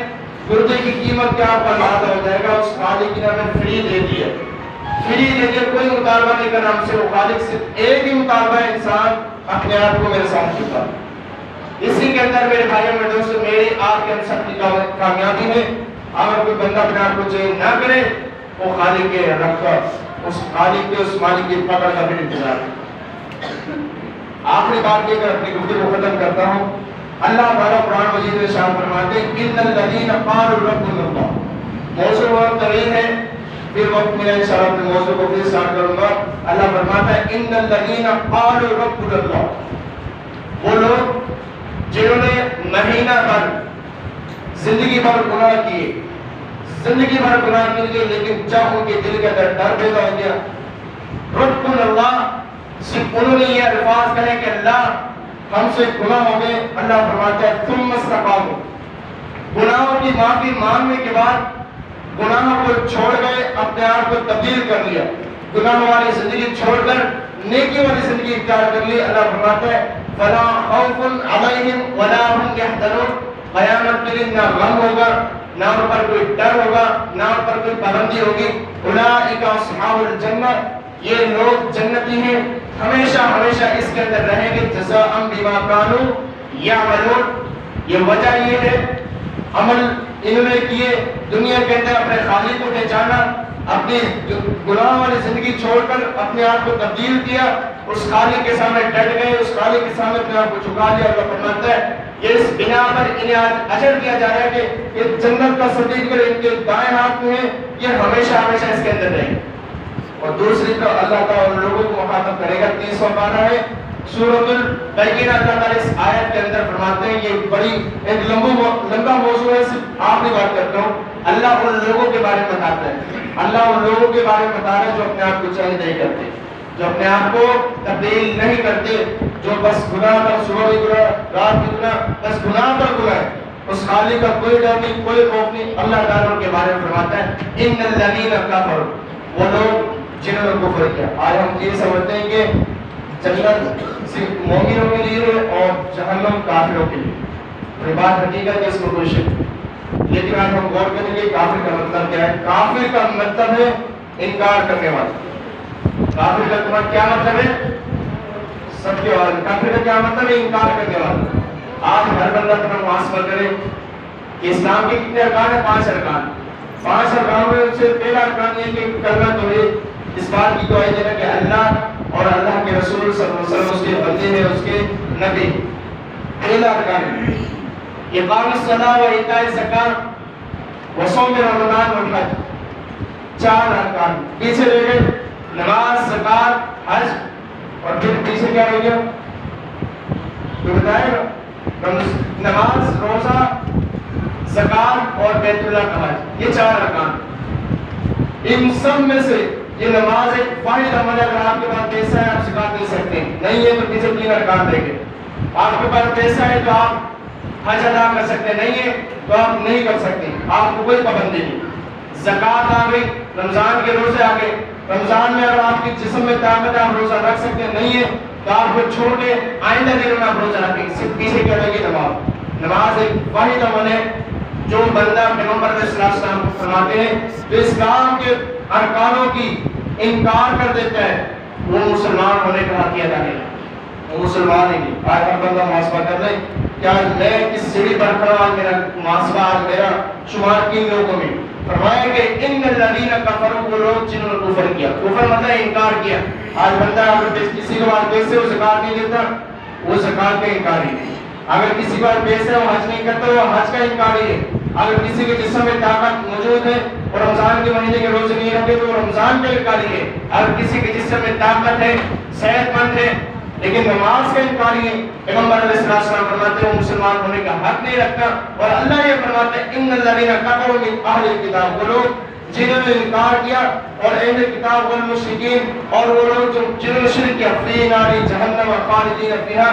گردے کی قیمت کیا آپ کو اندازہ ہو جائے گا. اس خالق نے ہمیں فری دے دی ہے, فری دے دی, کوئی مطالبہ نہیں کرنا ہم سے. وہ خالق صرف ایک ہی مطالبہ ہے انسان اپنے آپ کو میرے ساتھ جوتا. اسی کے اندر میرے بھائیوں میں دوستوں میری آپ کے ہم سب کی کامیابی ہے. اگر کوئی بندہ اپنے آپ کو چینج نہ کرے وہ خالق کے رب کا, اس خالق کے, اس مالک کی پکڑ کا پھر انتظار ہے. آخری بات یہ کر اپنی گفتگو کو ختم کرتا ہوں. اللہ تعالیٰ قرآن مجید میں ارشاد فرماتے ہیں ان الذین قالوا ربنا اللہ. موضوع بہت طویل ہے, پھر وقت ملا انشاءاللہ اپنے موضوع کو پھر اسٹارٹ کروں گا. اللہ فرماتا ہے ان الذین قالوا ربنا اللہ, وہ لوگ جنہوں نے مہینہ بھر زندگی بھر گناہ کیے, زندگی بھر گناہ کیے, لیکن جب ان کے دل کے اندر ڈر پیدا ہو گیا ربنا اللہ, صرف انہوں نے یہ الفاظ کہے کہ اللہ ہم سے گناہ ہو گئے. اللہ فرماتا ہے ثم استقاموا, گناہوں کی معافی مانگنے کے بعد گناہوں کو چھوڑ گئے, اپنے آپ کو تبدیل کر لیا, گناہوں والی زندگی چھوڑ کر نیکی والی زندگی اختیار کر لی. اللہ فرماتا ہے فلا خوف علیہم ولا هم يحزنون, قیامت کے دن نہ غم ہوگا, نہ ان پر کوئی ڈر ہوگا, نہ ان پر کوئی پابندی ہوگی. اولئک اصحاب الجنہ, یہ لوگ جنتی ہیں, ہمیشہ ہمیشہ اس کے اندر رہیں گے. جزاء بما كانوا يعملون, یہ وجہ یہ ہے عمل انہوں نے کیے دنیا کے اندر, اپنے خالق کو پہچانا, اپنی گناہ والی زندگی چھوڑ کر اپنے آپ کو تبدیل کیا, اس خالق کے سامنے ڈٹ گئے, اس خالق کے سامنے اپنے آپ کو جھکا لیا. اللہ فرماتا ہے یہ اس بنا پر انہیں اجر دیا جا رہا ہے کہ یہ جنت کا سرٹیفکیٹ ان کے دائیں ہاتھ میں ہے, یہ ہمیشہ ہمیشہ اس کے اندر رہیں گے. اور دوسری تو اللہ تعالیٰ ان لوگوں کو مخاطب کرے گا. 30واں پارہ ہے سورۃ البینہ. اللہ تعالیٰ اس آیت کے اندر فرماتے ہیں, یہ بڑی ایک لمبا موضوع ہے, صرف آخری بات کرتا ہوں. اللہ ان لوگوں کے بارے میں بتاتا ہے, اللہ ان لوگوں کے بارے میں بتا رہا ہے جو اپنے آپ کو چینج نہیں کرتے, جو اپنے آپ کو تبدیل نہیں کرتے, جو بس گناہ پر صبح بھی گناہ, رات بھی گناہ, بس گناہ پر گناہ ہے. اس خالق کا کوئی ڈر نہیں, کوئی خوف نہیں. اللہ تعالیٰ ان کے بارے میں فرماتا ہے ان الذین کفروا, وہ لوگ جنہوں نے کفر کیا. آج ہم یہ سمجھتے ہیں کہ جنت صرف مومنوں کے لیے ہے اور جہنم کافروں کے لیے. یہ بات حقیقت ہے, اس میں کوئی شک نہیں. لیکن آج ہم غور کریں گے کافر کا مطلب کیا ہے. کافر کا مطلب ہے انکار کرنے والا. کافر کا کیا مطلب ہے, سب کے بعد کافر کا کیا مطلب ہے, انکار کرنے والا. آج ہر بندہ اپنا محاسبہ کرے کہ اسلام کے کتنے ارکان ہیں, 5 ارکان. 5 ارکان میں سے پہلا ارکان یہ کہ کلمہ توحید, اس بات کی گواہی دینا کہ اللہ اور اللہ کے رسول صلی اللہ علیہ وسلم اس کے بندے ہیں, اس کے نبی. پہلا ارکان ہے اقام الصلاۃ و ایتاء الزکوٰۃ و صوم رمضان والحج. 4 ارکان پیچھے رہ گئے, نماز, زکوٰۃ, حج, اور پھر پیچھے کیا رہ گیا تو بتائے گا. نماز, روزہ, زکوٰۃ اور بیت اللہ کا حج, یہ 4 ارکان. ان سب میں سے یہ نماز ایک واحد عمل ہے. اگر آپ کے پاس پیسہ ہے آپ زکات دے سکتے ہیں, نہیں ہے تو کسی 3 ارکان دیں گے. آپ کے پاس پیسہ ہے تو آپ حج ادا کر سکتے ہیں, نہیں ہے تو آپ نہیں کر سکتے, آپ کو کوئی پابندی نہیں. زکات آ گئی, رمضان کے روزے آ گئے, رمضان میں اگر آپ کے جسم میں طاقت ہے آپ روزہ رکھ سکتے ہیں, نہیں ہے تو آپ کو چھوڑ کے آئندہ دنوں میں آپ روزہ رکھیں. صرف پیچھے کیا لگے نماز. نماز ایک واحد عمل ہے جو بندہ پیغمبر علیہ السلام کو فرماتے ہیں جو اسلام کے ارکانوں کی انکار کر دیتا ہے وہ مسلمان ہونے کا حق ادا نہیں, وہ مسلمان ہی نہیں. آج ہر بندہ محاسبہ کر لے, کیا میں کس سیڑھی پر کھڑا ہوں, میرا محاسبہ آج میرا شمار کن لوگوں میں. فرمایا کہ ان الذین کفروا, وہ لوگ جنہوں نے کفر کیا. کفر مطلب انکار کیا. آج بندہ اگر کسی کے پاس پیسے وہ زکات نہیں دیتا, وہ زکات کا انکاری ہے. اگر کسی کے پاس پیسے وہ حج نہیں کرتا, وہ حج کا انکاری ہے. اگر کسی کے جسم میں طاقت موجود ہے اور رمضان کے مہینے کے روزے نہیں رکھتے تو وہ رمضان کا انکاری ہے. اگر کسی کے جسم میں طاقت ہے, صحت مند ہے, لیکن نماز کا انکاری ہے, پیغمبر علیہ السلام فرماتے ہیں وہ مسلمان ہونے کا حق نہیں رکھتا. اور اللہ یہ فرماتا ہے ان الذین کفروا من اہل الکتاب, وہ لوگ جنہوں نے انکار کیا اور اہل کتاب والمشرکین, اور وہ لوگ جنہوں نے شرک کیا, فی نار جہنم خالدین فیہا,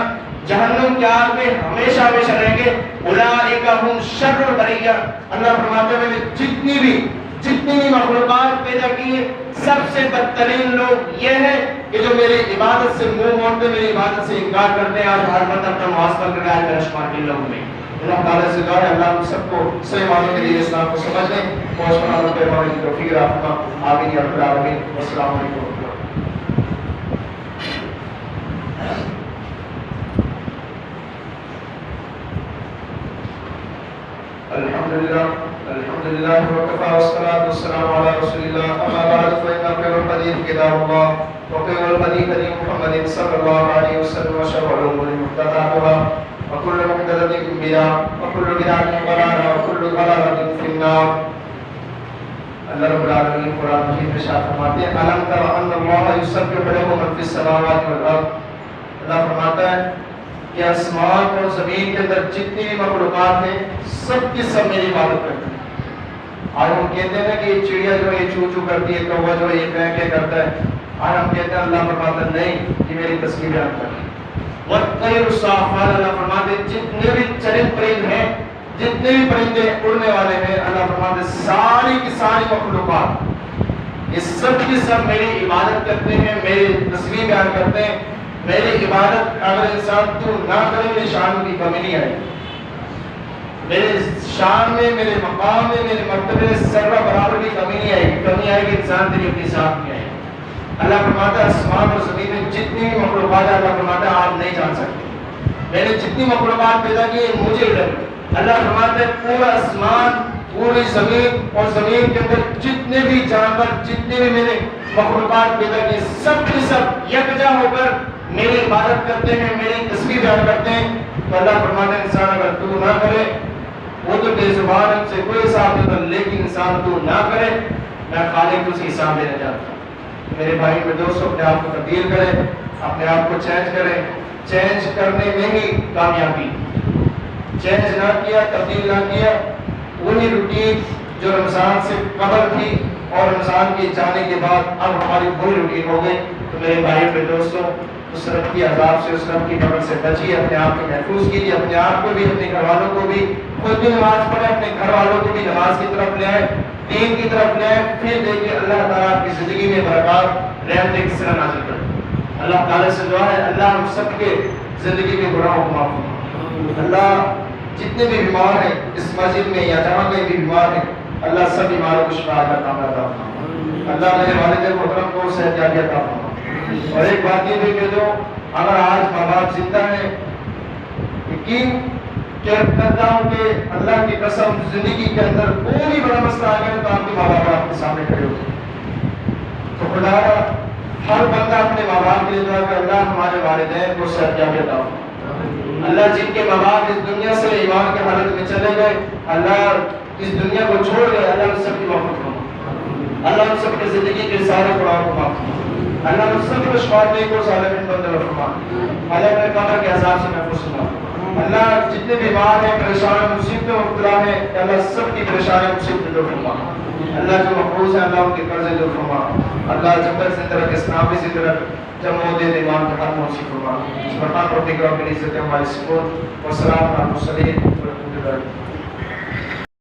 جہنم کی آگ میں ہمیشہ ہمیشہ رہیں گے. اولئک هم شر البریہ, اللہ فرماتے ہیں جتنی بھی مخلوقات پیدا کی ہیں سب سے بدترین لوگ یہ ہیں کہ جو میری عبادت سے منہ موڑتے, میری عبادت سے انکار کرتے ہیں. آج ہر بندہ اپنا محاسبہ کر رہا ہے میرا شمار کن لوگوں میں. اللہ تعالیٰ سے دعا ہے اللہ ہم سب کو صحیح معنوں کے لیے اسلام کو سمجھ لیں, اور سبحان اللہ تعالیٰ کی توفیق رحمہ. آمین یا رب العالمین. السلام علیکم. الحمد لله وكفى والصلاة والسلام على رسول الله. أما بعد فإن خير الحديث كتاب الله وخير الهدي هدي محمد صلى الله عليه وسلم وشر الأمور محدثاتها وكل محدثة بدعة وكل بدعة ضلالة وكل ضلالة في النار. اللہ رب العالمین قرآن مجید میں ارشاد فرماتے ہیں ألم تر أن الله يسبح له من في السماوات والأرض. اللہ فرماتا ہے کہ آسمان اور زمین کے اندر جتنی بھی مخلوقات ہیں سب کی سب میری عبادت کرتے ہیں. آج ہم کہتے ہیں کہ یہ چڑیا جو ہے یہ چو چو کرتی ہے, کوا جو ہے یہ کہہ کرتا ہے. آج ہم کہتے ہیں اللہ فرماتا ہے نہیں, یہ میری تسبیح بیان کرتی ہے. والطیر الصافات, اللہ فرماتے ہیں جتنے بھی چرند پرند ہیں, جتنے بھی پرندے اڑنے والے ہیں, اللہ فرماتے ہیں ساری کی ساری مخلوقات یہ سب کی سب میری عبادت کرتے ہیں, میری تسبیح بیان کرتے ہیں. میری عبادت اگر انسان تو نہ کرے میری شان کی کمی نہیں آئے, میرے شان میں, میرے مقام میں, میرے مرتبے میں ذرہ برابر کی کمی نہیں آئے گی. کمی آئے گی انسان تیری اپنی ذات میں آئے گی. اللہ فرماتا ہے آسمان اور زمین میں جتنی بھی مخلوقات ہے, اللہ فرماتا ہے آپ نہیں جان سکتے. میں نے جتنی مخلوقات پیدا کی ہیں مجھے علم. اللہ فرماتا ہے پورا آسمان, پوری زمین اور زمین کے اندر جتنے بھی جانور, جتنے بھی میں نے مخلوقات پیدا کی, سب کے سب یکجا ہو کر میری عبادت کرتے ہیں, میری تسبیح بیان کرتے ہیں. تو اللہ فرماتا ہے انسان اگر تو نہ کرے, وہ تو بے زبان ہے, سے کوئی حساب نہیں ہوتا, لیکن انسان تو نہ کرے, میں خالق کو سے حساب دینا چاہتا ہوں. میرے بھائی میرے دوستوں, اپنے آپ کو تبدیل کریں, اپنے آپ کو چینج کریں. چینج کرنے میں ہی کامیابی. چینج نہ کیا, تبدیل نہ کیا, وہی روٹین جو رمضان سے قبل تھی اور رمضان کے جانے کے بعد اب ہماری وہی روٹین ہو گئی. تو میرے بھائی میرے دوستوں, اس رب کی عذاب سے, اس رب کی پکڑ سے بچیے, اپنے آپ کو محفوظ کیجیے, اپنے آپ کو بھی, اپنے گھر والوں کو بھی. خود بھی نماز پڑھیں, اپنے گھر والوں کو بھی نماز کی طرف لے آئیں, دین کی طرف لے آئیں. پھر دیکھیے اللہ تعالیٰ آپ کی زندگی میں برکات, رحمتیں کس طرح نازل کریں. اللہ تعالیٰ سے دعا ہے اللہ ہم سب کے زندگی کے گناہوں کو معاف کرے. اللہ جتنے بھی بیمار ہیں اس مسجد میں یا جہاں کہیں بھی بیمار ہیں, اللہ سب بیماروں کو شفا عطا فرمائے. اللہ میرے والد محترم کو صحت یابی عطا فرمائے. اور ایک بات یہ بھی کہہ دو, اگر آج ماں باپ زندہ ہیں, یقین کرتا ہوں کہ اللہ کی قسم زندگی کے اندر کوئی بڑا مسئلہ آ گیا تو آپ کے ماں باپ آپ کے سامنے کھڑے ہوتے ہیں. تو خدا ہر بندہ اپنے ماں باپ کے لیے دعا کہ اللہ ہمارے والدین کو صحت یابی عطا فرمائے. اللہ جن کے ماں باپ اس دنیا سے ایمان کے حالت میں چلے گئے, اللہ اس دنیا کو چھوڑ گئے, اللہ ان سب کی مغفرت فرمائے. اللہ ان سب کی زندگی کے سارے گناہوں کو معاف فرمائے. اللہ ان سب کو شفاعت کو صالحین بندے فرمائے. اللہ اپنے قبر کے عذاب سے محفوظ فرمائے. اللہ جتنے بیمار ہیں پریشان مصیبت میں مبتلا ہیں اللہ سب کی پریشانی مصیبت دور فرما اللہ جو محفوظ ہے اللہ ان کے قرض دور فرما اللہ جبر سے طرح اسلامی سے طرح جمع دے ایمان کے حق نصیب فرما سبحان ربک رب العزت عما یصفون وسلام علی المرسلین والحمد للہ